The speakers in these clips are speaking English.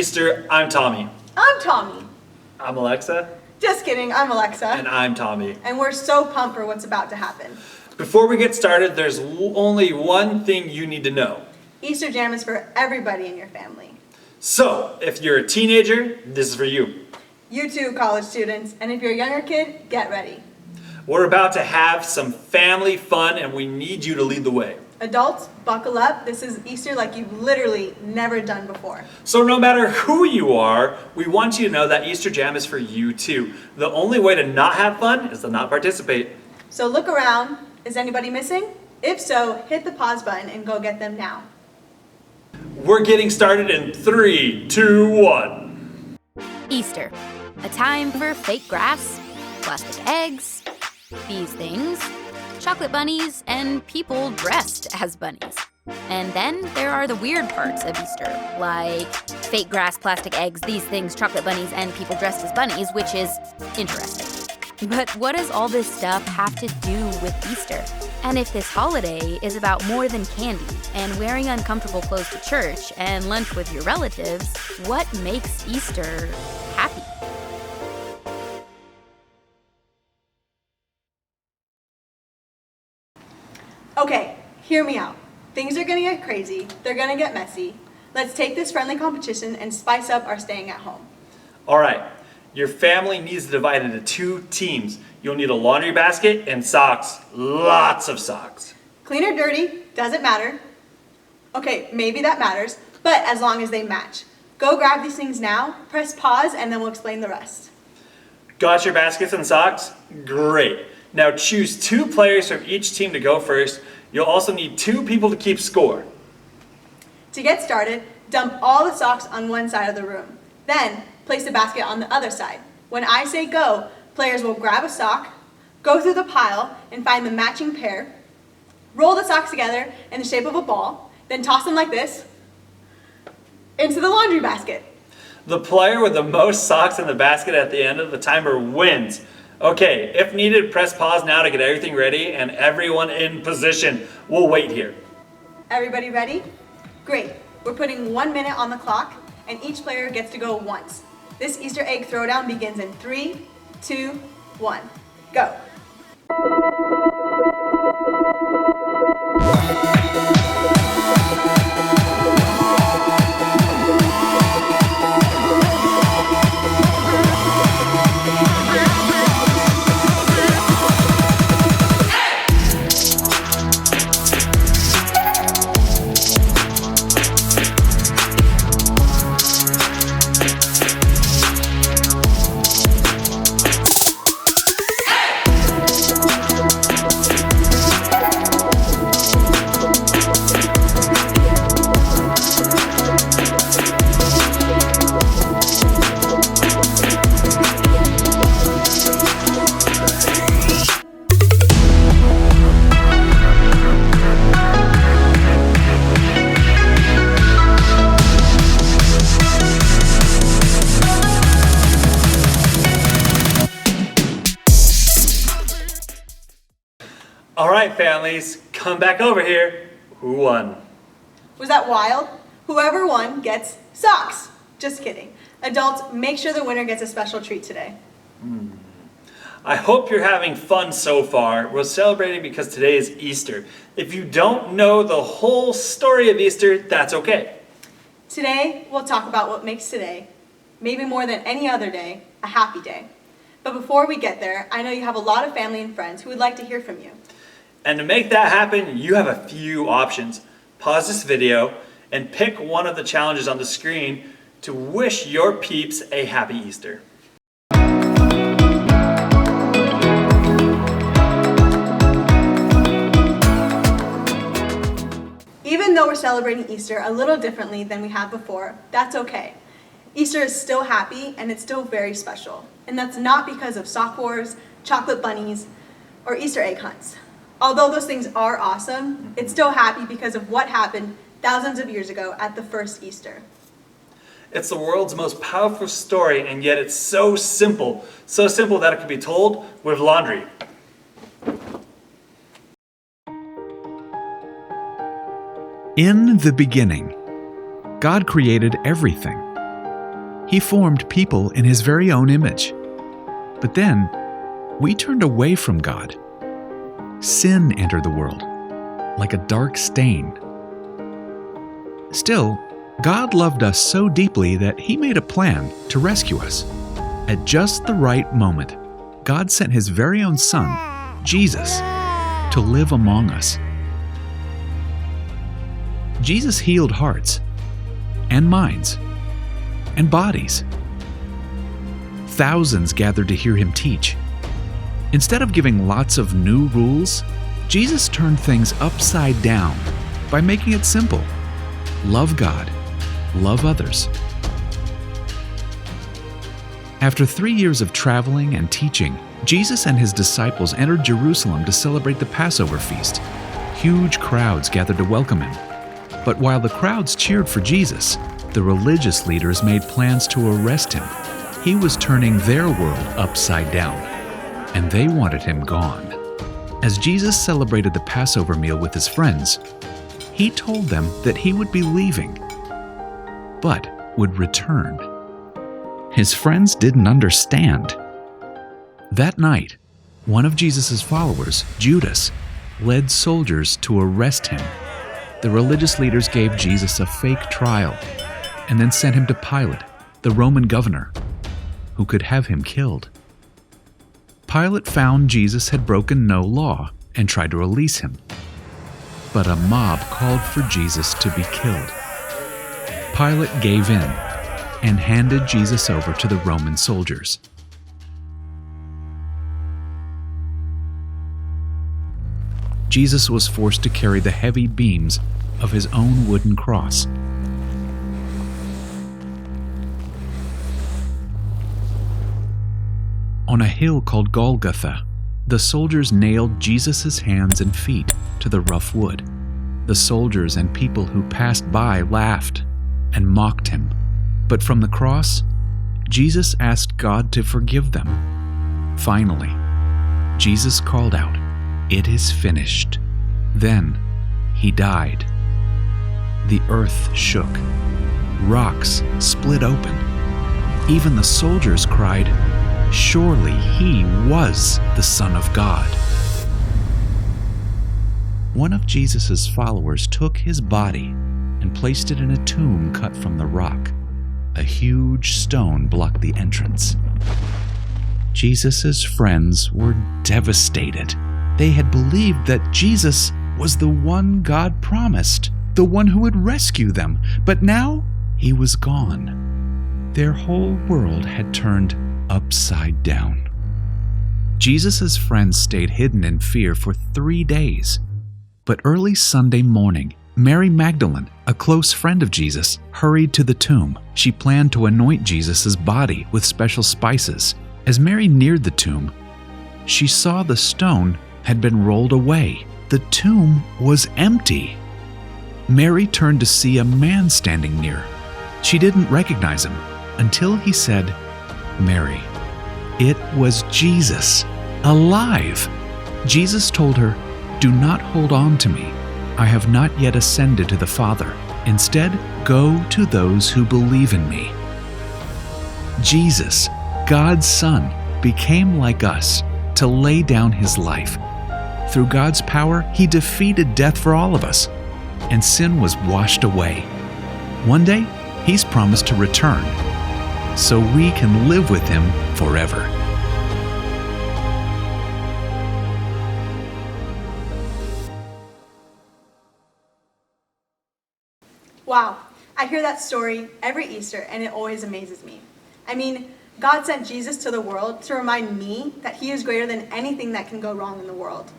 Easter. I'm Tommy. I'm Tommy. I'm Alexa. Just kidding, I'm Alexa. And I'm Tommy. And we're so pumped for what's about to happen. Before we get started, there's only one thing you need to know. Easter Jam is for everybody in your family. So, if you're a teenager, this is for you. You too, college students. And if you're a younger kid, get ready. We're about to have some family fun and we need you to lead the way. Adults, buckle up. This is Easter like you've literally never done before. So no matter who you are, we want you to know that Easter Jam is for you too. The only way to not have fun is to not participate. So look around. Is anybody missing? If so, hit the pause button and go get them now. We're getting started in 3, 2, 1. Easter, a time for fake grass, plastic eggs, these things, chocolate bunnies, and people dressed as bunnies. And then there are the weird parts of Easter, like fake grass, plastic eggs, these things, chocolate bunnies, and people dressed as bunnies, which is interesting. But what does all this stuff have to do with Easter? And if this holiday is about more than candy and wearing uncomfortable clothes to church and lunch with your relatives, what makes Easter happy? Okay, hear me out. Things are gonna get crazy. They're gonna get messy. Let's take this friendly competition and spice up our staying at home. All right, your family needs to divide into 2 teams. You'll need a laundry basket and socks, lots of socks. Clean or dirty, doesn't matter. Okay, maybe that matters, but as long as they match. Go grab these things now, press pause, and then we'll explain the rest. Got your baskets and socks? Great. Now choose 2 players from each team to go first. You'll also need 2 people to keep score. To get started, dump all the socks on one side of the room. Then, place the basket on the other side. When I say go, players will grab a sock, go through the pile and find the matching pair, roll the socks together in the shape of a ball, then toss them like this into the laundry basket. The player with the most socks in the basket at the end of the timer wins. Okay, if needed, press pause now to get everything ready and everyone in position. We'll wait here. Everybody ready? Great. We're putting 1 minute on the clock and each player gets to go once. This Easter egg throwdown begins in 3, 2, 1, go. All right, families, come back over here. Who won? Was that wild? Whoever won gets socks. Just kidding. Adults, make sure the winner gets a special treat today. I hope you're having fun so far. We're celebrating because today is Easter. If you don't know the whole story of Easter, that's okay. Today, we'll talk about what makes today, maybe more than any other day, a happy day. But before we get there, I know you have a lot of family and friends who would like to hear from you. And to make that happen, you have a few options. Pause this video and pick one of the challenges on the screen to wish your peeps a happy Easter. Even though we're celebrating Easter a little differently than we have before, that's okay. Easter is still happy and it's still very special. And that's not because of sock wars, chocolate bunnies, or Easter egg hunts. Although those things are awesome, it's still happy because of what happened thousands of years ago at the first Easter. It's the world's most powerful story, and yet it's so simple that it can be told with laundry. In the beginning, God created everything. He formed people in His very own image. But then, we turned away from God. Sin entered the world, like a dark stain. Still, God loved us so deeply that He made a plan to rescue us. At just the right moment, God sent His very own Son, Jesus, to live among us. Jesus healed hearts and minds and bodies. Thousands gathered to hear Him teach. Instead of giving lots of new rules, Jesus turned things upside down by making it simple. Love God, love others. After 3 years of traveling and teaching, Jesus and His disciples entered Jerusalem to celebrate the Passover feast. Huge crowds gathered to welcome Him. But while the crowds cheered for Jesus, the religious leaders made plans to arrest Him. He was turning their world upside down, and they wanted Him gone. As Jesus celebrated the Passover meal with His friends, He told them that He would be leaving, but would return. His friends didn't understand. That night, one of Jesus' followers, Judas, led soldiers to arrest Him. The religious leaders gave Jesus a fake trial and then sent Him to Pilate, the Roman governor, who could have Him killed. Pilate found Jesus had broken no law and tried to release Him. But a mob called for Jesus to be killed. Pilate gave in and handed Jesus over to the Roman soldiers. Jesus was forced to carry the heavy beams of His own wooden cross. On a hill called Golgotha, the soldiers nailed Jesus' hands and feet to the rough wood. The soldiers and people who passed by laughed and mocked Him. But from the cross, Jesus asked God to forgive them. Finally, Jesus called out, "It is finished." Then He died. The earth shook. Rocks split open. Even the soldiers cried, "Surely He was the Son of God." One of Jesus' followers took His body and placed it in a tomb cut from the rock. A huge stone blocked the entrance. Jesus' friends were devastated. They had believed that Jesus was the one God promised, the one who would rescue them, but now He was gone. Their whole world had turned upside down. Jesus' friends stayed hidden in fear for 3 days. But early Sunday morning, Mary Magdalene, a close friend of Jesus, hurried to the tomb. She planned to anoint Jesus' body with special spices. As Mary neared the tomb, she saw the stone had been rolled away. The tomb was empty. Mary turned to see a man standing near. She didn't recognize him until he said, "Mary." It was Jesus, alive. Jesus told her, "Do not hold on to me. I have not yet ascended to the Father. Instead, go to those who believe in me." Jesus, God's Son, became like us to lay down His life. Through God's power, He defeated death for all of us, and sin was washed away. One day, He's promised to return, so we can live with Him forever. Wow, I hear that story every Easter and it always amazes me. I mean, God sent Jesus to the world to remind me that He is greater than anything that can go wrong in the world.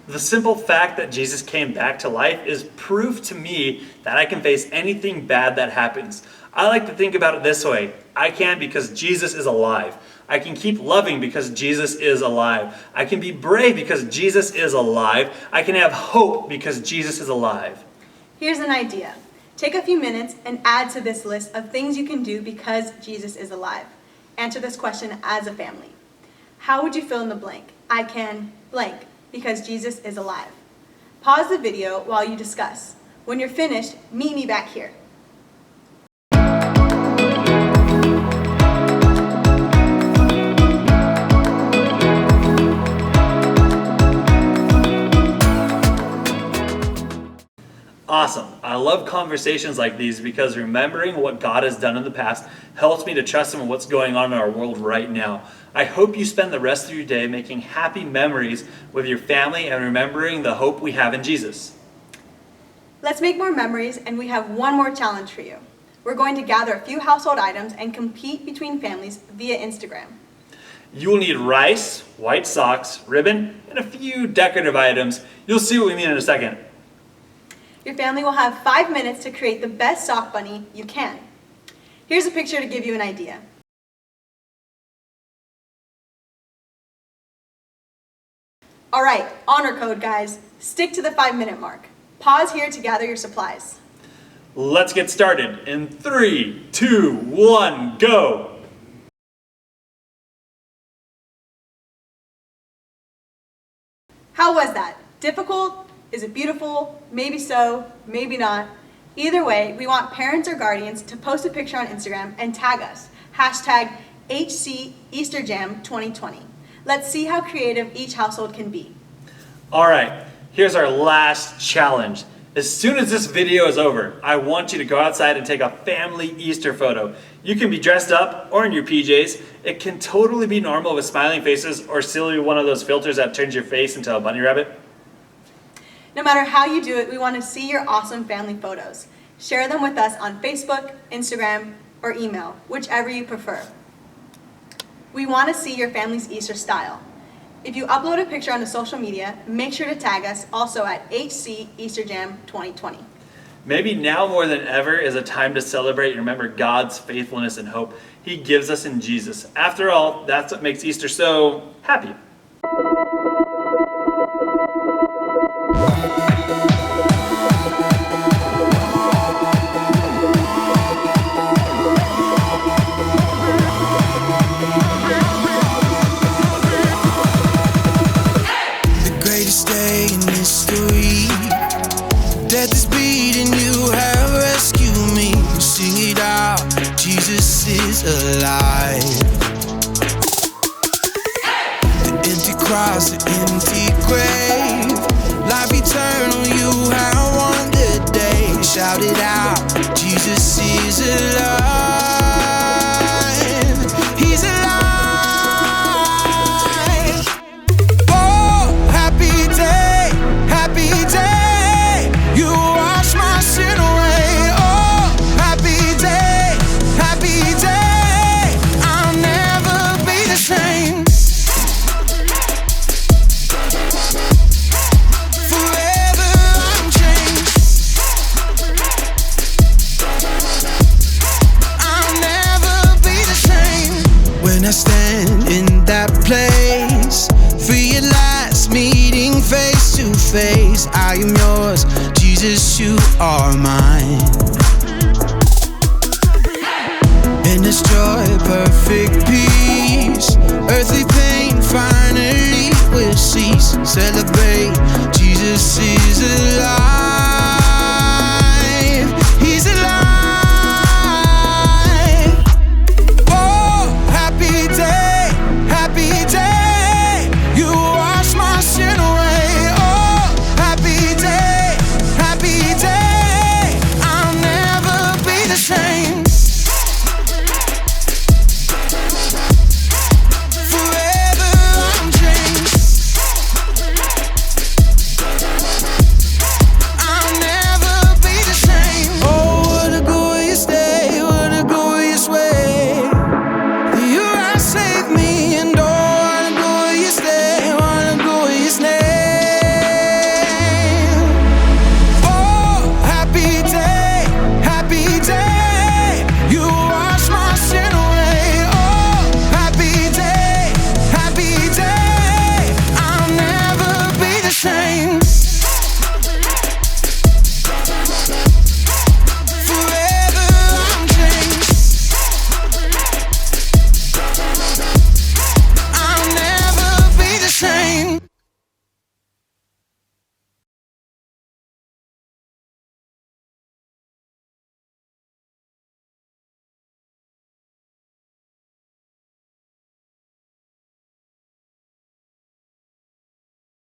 The simple fact that Jesus came back to life is proof to me that I can face anything bad that happens. I like to think about it this way. I can because Jesus is alive. I can keep loving because Jesus is alive. I can be brave because Jesus is alive. I can have hope because Jesus is alive. Here's an idea. Take a few minutes and add to this list of things you can do because Jesus is alive. Answer this question as a family. How would you fill in the blank? I can blank because Jesus is alive. Pause the video while you discuss. When you're finished, meet me back here. love conversations like these because remembering what God has done in the past helps me to trust Him in what's going on in our world right now. I hope you spend the rest of your day making happy memories with your family and remembering the hope we have in Jesus. Let's make more memories, and we have one more challenge for you. We're going to gather a few household items and compete between families via Instagram. You will need rice, white socks, ribbon, and a few decorative items. You'll see what we mean in a second. Your family will have 5 minutes to create the best sock bunny you can. Here's a picture to give you an idea. All right, honor code, guys. Stick to the 5-minute mark. Pause here to gather your supplies. Let's get started. In 3, 2, 1, go! How was that? Difficult? Is it beautiful? Maybe so, maybe not. Either way, we want parents or guardians to post a picture on Instagram and tag us. Hashtag HC EasterJam2020. Let's see how creative each household can be. All right, here's our last challenge. As soon as this video is over, I want you to go outside and take a family Easter photo. You can be dressed up or in your PJs. It can totally be normal with smiling faces or silly one of those filters that turns your face into a bunny rabbit. No matter how you do it, we want to see your awesome family photos. Share them with us on Facebook, Instagram, or email, whichever you prefer. We want to see your family's Easter style. If you upload a picture onto social media, make sure to tag us also at HC EasterJam2020. Maybe now more than ever is a time to celebrate and remember God's faithfulness and hope He gives us in Jesus. After all, that's what makes Easter so happy. Death is beating, you have rescued me. Sing it out, Jesus is alive. The empty cross, the empty grave, life eternal, you have won the day. Shout it out, Jesus is alive. He's alive. Oh, happy day, happy day. You wash my sin away. Oh, happy day, happy day. I'll never be the same. Forever I'm changed. I'll never be the same. When I stand in that place, realize meeting face to face, I am yours, Jesus, you are mine. In this joy, perfect peace, earthly pain finally will cease. Celebrate